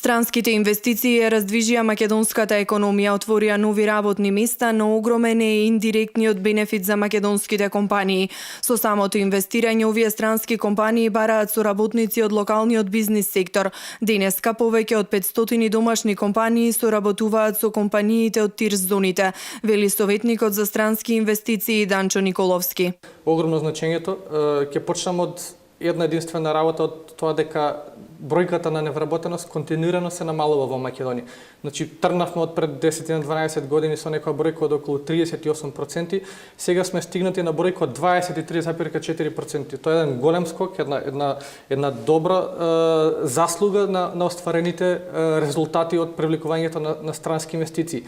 Странските инвестиции ја раздвижија македонската економија, отворија нови работни места, но огромен е индиректниот бенефит за македонските компании. Со самото инвестирање овие странски компании бараат соработници од локалниот бизнис сектор. Денеска повеќе од 500 домашни компании соработуваат со компаниите од ТИР зоните, вели советникот за странски инвестиции Данчо Николовски. Огромно значењето. Ќе почнам од една единствена работа, од тоа дека бројката на невработеност континуирано се намалува во Македонија. Значи, тргнавме од пред 10 на 12 години со некоја бројка од околу 38%, сега сме стигнати на бројка од 23,4%. Тоа е еден голем скок, една добра заслуга на остварените резултати од привлекувањето на странски инвестиции.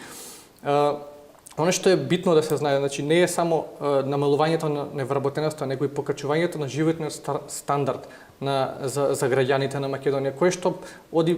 Оно што е битно да се знае, значи не е само намалувањето на невработеноста, него и покачувањето на животниот стандард за граѓаните на Македонија, кој што оди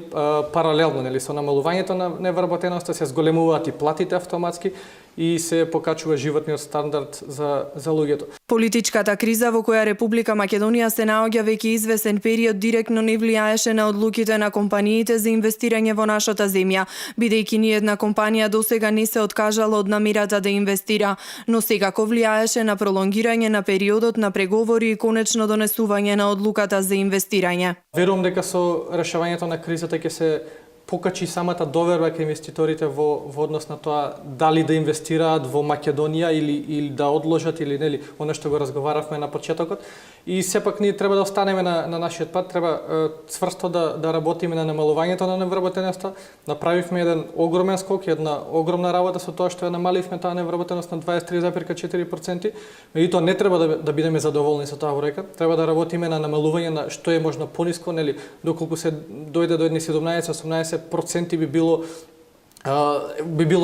паралелно, нели, со намалувањето на невработеноста се зголемуваат и платите автоматски и се покачува животниот стандард за луѓето. Политичката криза во која Република Македонија се наоѓа веќе извесен период директно не влијаеше на одлуките на компаниите за инвестирање во нашата земја, бидејќи ни една компанија досега не се откажала од намерата да инвестира, но секако влијаеше на пролонгирање на периодот на преговори и конечно донесување на одлуката за инвестирање. Верувам дека со решавањето на кризата ќе се покачи самата доверба кај инвеститорите во однос на тоа дали да инвестираат во Македонија или да одложат или нели, оно што го разговаравме на почетокот. И сепак ние треба да останеме на нашиот пат, треба цврсто да работиме на намалувањето на невработеноста. Направивме еден огромен скок, една огромна работа со тоа што ја намаливме таа невработеност на 23,4%. Меѓутоа не треба да бидеме задоволни со таа бројка. Треба да работиме на намалување на што е можно пониско, нели, доколку се дојде до едни 17-18% би било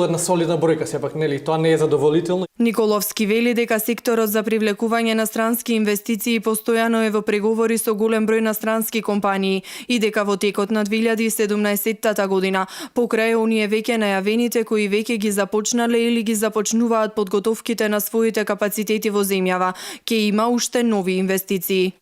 една солидна бројка, сепак, нели, тоа не е задоволително. Николовски вели дека секторот за привлекување на странски инвестиции постојано е во преговори со голем број на странски компании и дека во текот на 2017 година, покрај оние веќе најавените кои веќе ги започнале или ги започнуваат подготовките на своите капацитети во земјава, ќе има уште нови инвестиции.